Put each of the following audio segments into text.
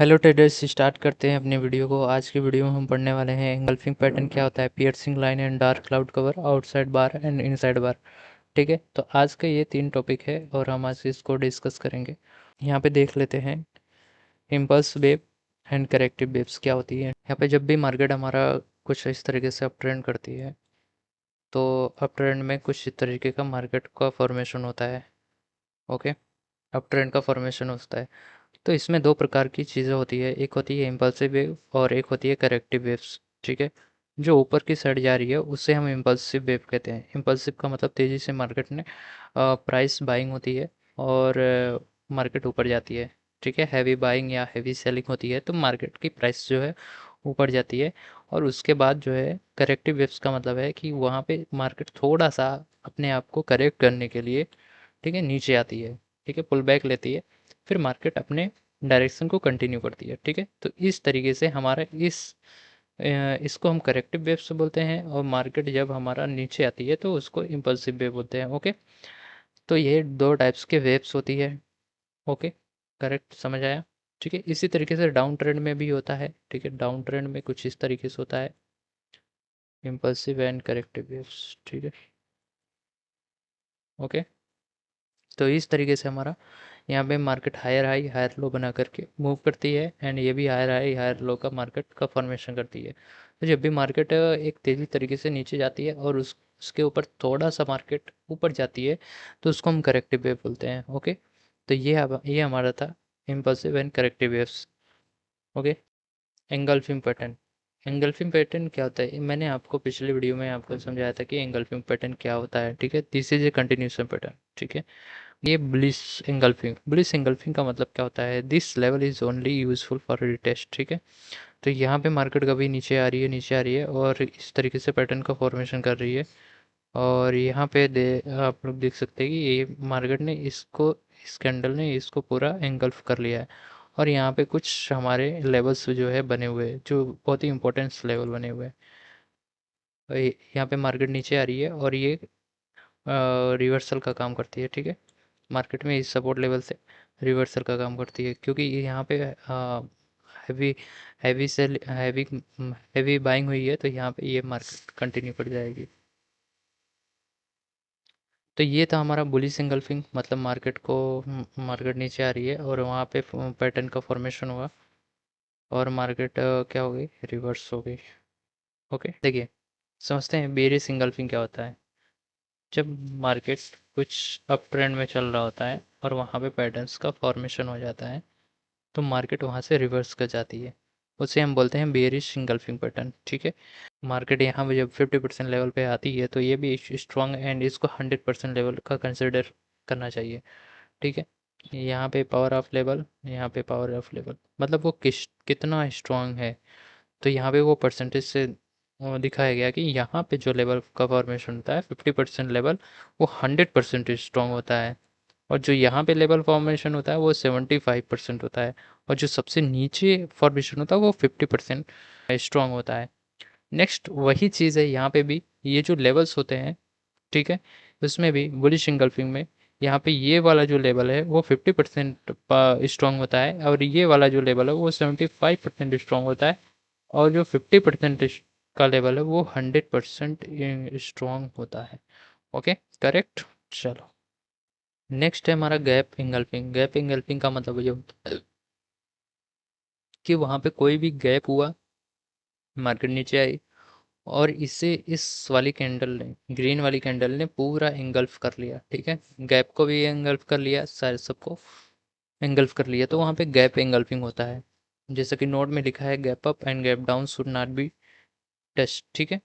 Hello traders, start करते हैं अपनी वीडियो को। आज की वीडियो में हम पढ़ने वाले हैं एंगल्फिंग पैटर्न क्या होता है, piercing line and dark cloud cover, outside bar and inside bar. ठीक है, तो आज का ये 3 टॉपिक है और हम आज इसको डिस्कस करेंगे। यहाँ पे देख लेते हैं impulse wave and corrective waves क्या होती है। यहाँ पे जब भी मार्केट हमारा कुछ इस तरीके से अप ट्रेंड करती है तो अप ट्रेंड में कुछ इस तरीके का मार्केट का फॉर्मेशन होता है। ओके, अप ट्रेंड का फॉर्मेशन होता है। तो इसमें 2 प्रकार की चीज़ें होती है, एक होती है इम्पल्सिव वेव और एक होती है करेक्टिव वेव्स। ठीक है, जो ऊपर की साइड जा रही है उसे हम इम्पल्सिव वेव कहते हैं। इम्पल्सिव का मतलब तेज़ी से मार्केट में प्राइस बाइंग होती है और मार्केट ऊपर जाती है। ठीक है, हैवी बाइंग या हैवी सेलिंग होती है तो मार्केट की प्राइस जो है ऊपर जाती है। और उसके बाद जो है करेक्टिव वेव्स का मतलब है कि वहाँ पे मार्केट थोड़ा सा अपने आप को करेक्ट करने के लिए, ठीक है, नीचे आती है। ठीक है, पुल बैक लेती है, फिर मार्केट अपने डायरेक्शन को कंटिन्यू करती है। ठीक है, तो इस तरीके से हमारा इसको हम करेक्टिव वेव्स बोलते हैं और मार्केट जब हमारा नीचे आती है तो उसको इम्पल्सिव वेव बोलते हैं। ओके, तो ये 2 टाइप्स के वेव्स होती है। ओके, करेक्ट, समझ आया। ठीक है, इसी तरीके से डाउन ट्रेंड में भी होता है। ठीक है, डाउन ट्रेंड में कुछ इस तरीके से होता है, इम्पल्सिव एंड करेक्टिव वेव्स। ठीक है, ओके, तो इस तरीके से हमारा यहाँ पे market higher high higher low बना करके मूव करती है एंड ये भी हायर हाई हायर लो का मार्केट का फॉर्मेशन करती है। तो जब भी मार्केट एक तेज़ी तरीके से नीचे जाती है और उसके ऊपर थोड़ा सा मार्केट ऊपर जाती है तो उसको हम करेक्टिव वेव बोलते हैं। ओके, तो ये हमारा था impulsive and corrective waves. Okay, engulfing pattern. Engulfing pattern क्या होता है, मैंने आपको पिछले वीडियो में आपको समझाया था कि एंगल्फिंग पैटर्न क्या होता है। ठीक है, this is a continuation pattern. ठीक है, ये ब्लिस एंगल्फिंग का मतलब क्या होता है, this level is only useful for retest. ठीक है, तो यहाँ पे मार्केट कभी नीचे आ रही है और इस तरीके से पैटर्न का फॉर्मेशन कर रही है। और यहाँ पे आप लोग देख सकते हैं कि ये मार्केट ने इस कैंडल ने इसको पूरा एंगल्फ कर लिया है। और यहाँ पे कुछ हमारे लेवल्स जो है बने हुए हैं, जो बहुत ही इंपॉर्टेंट लेवल बने हुए हैं। यहाँ पे मार्केट नीचे आ रही है और ये रिवर्सल का काम करती है। ठीक है, मार्केट में इस सपोर्ट लेवल से रिवर्सल का काम करती है क्योंकि ये यहाँ पे heavy heavy sell heavy heavy buying हुई है तो यहाँ पे ये मार्केट कंटिन्यू कर जाएगी। तो ये था हमारा बुलिश एंगल्फिंग, मतलब मार्केट नीचे आ रही है और वहाँ पे पैटर्न का फॉर्मेशन हुआ और मार्केट क्या हो गई, रिवर्स हो गई। ओके, देखिए, समझते हैं बेरिश एंगल्फिंग क्या होता है। जब मार्केट कुछ अप ट्रेंड में चल रहा होता है और वहाँ पे पैटर्न्स का फॉर्मेशन हो जाता है तो मार्केट वहाँ से रिवर्स कर जाती है, उसे हम बोलते हैं बेयरिश इंगल्फिंग पैटर्न। ठीक है, मार्केट यहाँ पे जब 50% लेवल पे आती है तो ये भी स्ट्रॉन्ग एंड इसको 100% लेवल का कंसिडर करना चाहिए। ठीक है, यहाँ पे पावर ऑफ लेवल, यहाँ पे पावर ऑफ लेवल मतलब वो कितना स्ट्रॉन्ग है। तो यहाँ पे वो परसेंटेज से दिखाया गया कि यहाँ पे जो लेवल का फॉर्मेशन होता है 50% लेवल, वो 100% स्ट्रॉन्ग होता है। और जो यहाँ पे लेवल फॉर्मेशन होता है वो 75% होता है। और जो सबसे नीचे फॉर्मेशन होता है वो 50% स्ट्रॉन्ग होता है। नेक्स्ट वही चीज़ है यहाँ पे भी, ये जो लेवल्स होते हैं, ठीक है, उसमें भी बुलिश इंगल्फिंग में यहाँ पे ये वाला जो लेवल है वो 50% स्ट्रॉन्ग होता है और ये वाला जो लेवल है वो 75% स्ट्रॉन्ग होता है। और जो 50% का लेवल है वो 100% स्ट्रॉन्ग होता है। Okay, correct. चलो, नेक्स्ट है हमारा गैप इंगल्फिंग। गैप इंगल्फिंग का मतलब ये होता है कि वहाँ पे कोई भी गैप हुआ, मार्केट नीचे आई और इसे इस वाली कैंडल ने, ग्रीन वाली कैंडल ने पूरा एंगल्फ कर लिया। ठीक है, गैप को भी एंगल्फ कर लिया, सारे सबको एंगल्फ कर लिया, तो वहाँ पे गैप एंगल्फिंग होता है। जैसे कि नोट में लिखा है, gap up and gap down should not be touch. ठीक है,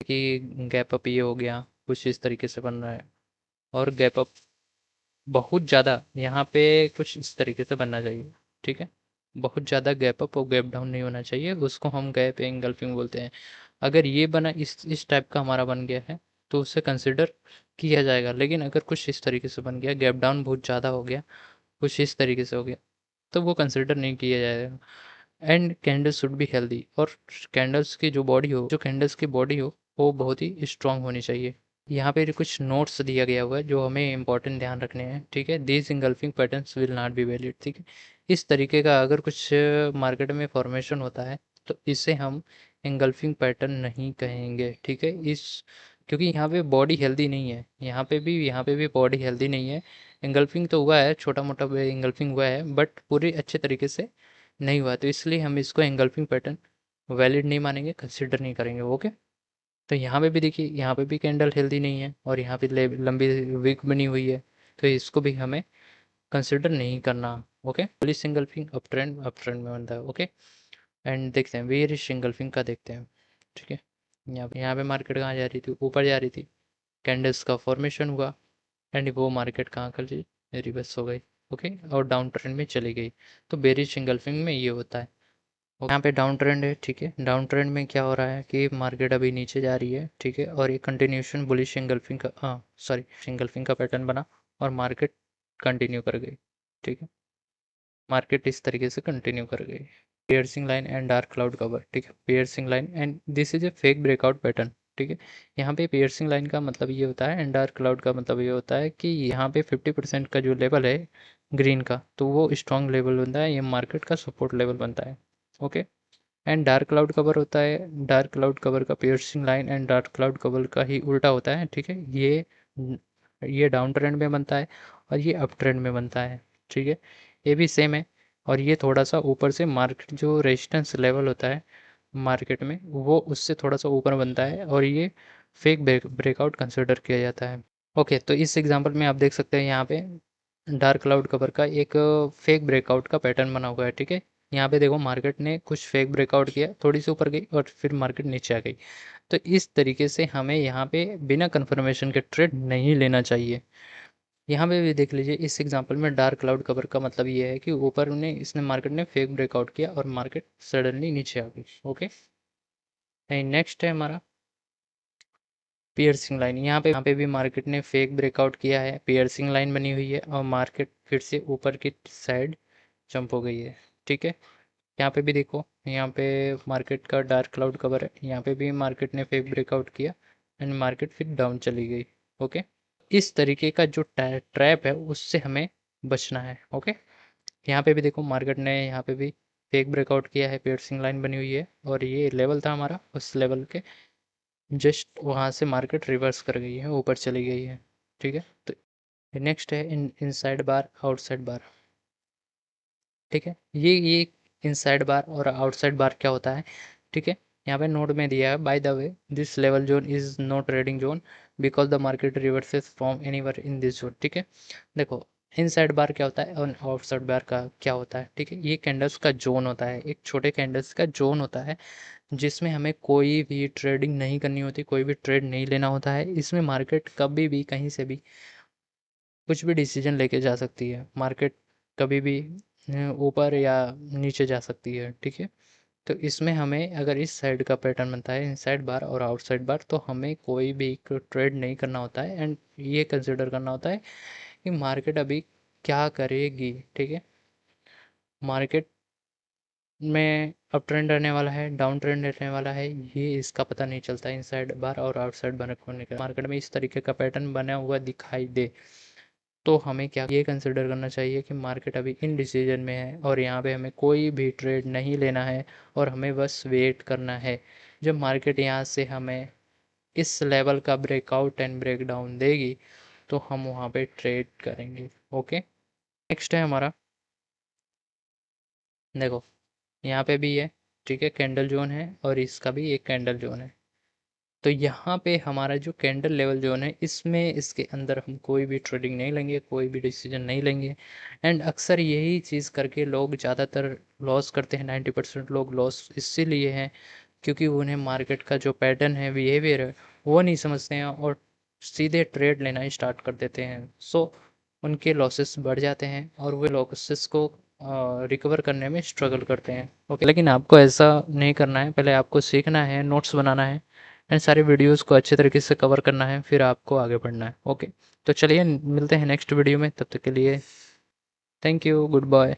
कि गैप अप ये हो गया, कुछ इस तरीके से बन रहा है। और गैप अप बहुत ज़्यादा यहाँ पे कुछ इस तरीके से बनना चाहिए। ठीक है, बहुत ज़्यादा गैप अप और गैप डाउन नहीं होना चाहिए, उसको हम गैप एंगल्फिंग बोलते हैं। अगर ये बना इस टाइप का हमारा बन गया है तो उसे कंसिडर किया जाएगा। लेकिन अगर कुछ इस तरीके से बन गया, गैप डाउन बहुत ज़्यादा हो गया, कुछ इस तरीके से हो गया, तो वो कंसिडर नहीं किया जाएगा। And candle should be healthy, और जो कैंडल्स की बॉडी हो वो बहुत ही स्ट्रांग होनी चाहिए। यहाँ पे कुछ नोट्स दिया गया हुआ है जो हमें इंपॉर्टेंट ध्यान रखने हैं। ठीक है, these engulfing patterns will not be valid. ठीक है, इस तरीके का अगर कुछ मार्केट में फॉर्मेशन होता है तो इसे हम एंगल्फिंग पैटर्न नहीं कहेंगे, ठीक है। इस क्योंकि यहाँ पे बॉडी हेल्दी नहीं है, यहाँ पे भी बॉडी हेल्दी नहीं है। एंगल्फिंग तो हुआ है, छोटा मोटा एंगल्फिंग हुआ है, बट पूरी अच्छे तरीके से नहीं हुआ, तो इसलिए हम इसको एंगल्फिंग पैटर्न वैलिड नहीं मानेंगे, कंसिडर नहीं करेंगे। ओके, तो यहाँ पे भी देखिए, यहाँ पे भी कैंडल हेल्दी नहीं है और यहाँ पे लंबी विक बनी हुई है, तो इसको भी हमें कंसिडर नहीं करना। Okay, bullish engulfing up trend में बनता है। ओके, एंड देखते हैं बेयरिश एंगल्फिंग का देखते हैं, ठीक है। यहाँ पे मार्केट कहाँ जा रही थी, ऊपर जा रही थी, कैंडल्स का फॉर्मेशन हुआ एंड वो मार्केट कहाँ कर ली, रिवर्स हो गई। ओके, और डाउन ट्रेंड में चली गई, तो बेयरिश एंगल्फिंग में ये होता है। यहाँ पे डाउन ट्रेंड है, ठीक है। डाउन ट्रेंड में क्या हो रहा है कि मार्केट अभी नीचे जा रही है, ठीक है, और ये कंटिन्यूशन बुलिश एंगल्फिंग का सॉरी एंगल्फिंग का पैटर्न बना और मार्केट कंटिन्यू कर गई, ठीक है। मार्केट इस तरीके से कंटिन्यू कर गई। Piercing line and dark cloud cover, ठीक है। Piercing line and this is a fake breakout pattern, ठीक है। यहाँ पे पियर्सिंग लाइन का मतलब ये होता है एंड डार्क क्लाउड का मतलब ये होता है कि यहाँ पे 50% का जो लेवल है ग्रीन का, तो वो स्ट्रॉन्ग लेवल बनता है, ये मार्केट का सपोर्ट लेवल बनता है। Okay, and dark cloud cover होता है, डार्क क्लाउड कवर का piercing line and dark cloud cover का ही उल्टा होता है, ठीक है। ये डाउन ट्रेंड में बनता है और ये अप ट्रेंड में बनता है, ठीक है। ये भी सेम है, और ये थोड़ा सा ऊपर से मार्केट जो रेजिस्टेंस लेवल होता है मार्केट में, वो उससे थोड़ा सा ऊपर बनता है और ये फेक ब्रेकआउट कंसिडर किया जाता है। ओके, तो इस एग्जांपल में आप देख सकते हैं यहाँ पे डार्क क्लाउड कवर का एक फेक ब्रेकआउट का पैटर्न बना हुआ है, ठीक है। यहाँ पे देखो मार्केट ने कुछ फेक ब्रेकआउट किया, थोड़ी सी ऊपर गई और फिर मार्केट नीचे आ गई, तो इस तरीके से हमें यहाँ पे बिना कंफर्मेशन के ट्रेड नहीं लेना चाहिए। यहाँ पे भी देख लीजिए, इस एग्जांपल में डार्क क्लाउड कवर का मतलब ये है कि ऊपर ने इसने मार्केट ने फेक ब्रेकआउट किया और मार्केट सडनली नीचे आ गई। ओके, नेक्स्ट है हमारा पियर्सिंग लाइन। यहाँ पे भी मार्केट ने फेक ब्रेकआउट किया है, पियर्सिंग लाइन बनी हुई है और मार्केट फिर से ऊपर की साइड जंप हो गई है, ठीक है। यहाँ पे भी देखो, यहाँ पे मार्केट का डार्क क्लाउड कवर है, यहाँ पे भी मार्केट ने फेक ब्रेकआउट किया एंड मार्केट फिर डाउन चली गई। ओके, इस तरीके का जो ट्रैप है उससे हमें बचना है। ओके, यहाँ पे भी देखो मार्केट ने यहाँ पे भी फेक ब्रेकआउट किया है, पियर्सिंग लाइन बनी हुई है और ये लेवल था हमारा, उस लेवल के जस्ट वहाँ से मार्केट रिवर्स कर गई है, ऊपर चली गई है, ठीक है। तो नेक्स्ट है इनसाइड बार आउटसाइड बार, ठीक है। ये इनसाइड बार और आउटसाइड बार क्या होता है, ठीक है। यहाँ पे नोट में दिया है, by the way this level zone is no trading zone because the market reverses from anywhere in this zone, ठीक है। देखो इनसाइड बार क्या होता है और आउटसाइड बार का क्या होता है, ठीक है। ये कैंडल्स का जोन होता है, एक छोटे कैंडल्स का जोन होता है जिसमें हमें कोई भी ट्रेडिंग नहीं करनी होती, कोई भी ट्रेड नहीं लेना होता है। इसमें मार्केट कभी भी कहीं से भी कुछ भी डिसीजन लेके जा सकती है, मार्केट कभी भी ऊपर या नीचे जा सकती है, ठीक है। तो इसमें हमें अगर इस साइड का पैटर्न बनता है इनसाइड बार और आउटसाइड बार, तो हमें कोई भी ट्रेड नहीं करना होता है एंड ये कंसिडर करना होता है कि मार्केट अभी क्या करेगी, ठीक है। मार्केट में अप ट्रेंड रहने वाला है, डाउन ट्रेंड रहने वाला है, ये इसका पता नहीं चलता इनसाइड बार और आउटसाइड बार होने का। मार्केट में इस तरीके का पैटर्न बना हुआ दिखाई दे तो हमें क्या ये कंसिडर करना चाहिए कि मार्केट अभी इन डिसीजन में है और यहाँ पे हमें कोई भी ट्रेड नहीं लेना है और हमें बस वेट करना है। जब मार्केट यहाँ से हमें इस लेवल का ब्रेकआउट एंड ब्रेक डाउन देगी तो हम वहाँ पे ट्रेड करेंगे। ओके, नेक्स्ट है हमारा, देखो यहाँ पे भी है, ठीक है, कैंडल जोन है और इसका भी एक कैंडल जोन है। तो यहाँ पे हमारा जो कैंडल लेवल जोन है इसमें इसके अंदर हम कोई भी ट्रेडिंग नहीं लेंगे, कोई भी डिसीजन नहीं लेंगे एंड अक्सर यही चीज़ करके लोग ज़्यादातर लॉस करते हैं। 90% लोग लॉस इसीलिए हैं क्योंकि उन्हें मार्केट का जो पैटर्न है, बिहेवियर है, वो नहीं समझते हैं और सीधे ट्रेड लेना ही स्टार्ट कर देते हैं। सो उनके लॉसेस बढ़ जाते हैं और वे लॉसेस को रिकवर करने में स्ट्रगल करते हैं। ओके, लेकिन आपको ऐसा नहीं करना है, पहले आपको सीखना है, नोट्स बनाना है एंड सारे वीडियोस को अच्छे तरीके से कवर करना है, फिर आपको आगे बढ़ना है। ओके, तो चलिए मिलते हैं नेक्स्ट वीडियो में, तब तक के लिए थैंक यू, गुड बाय।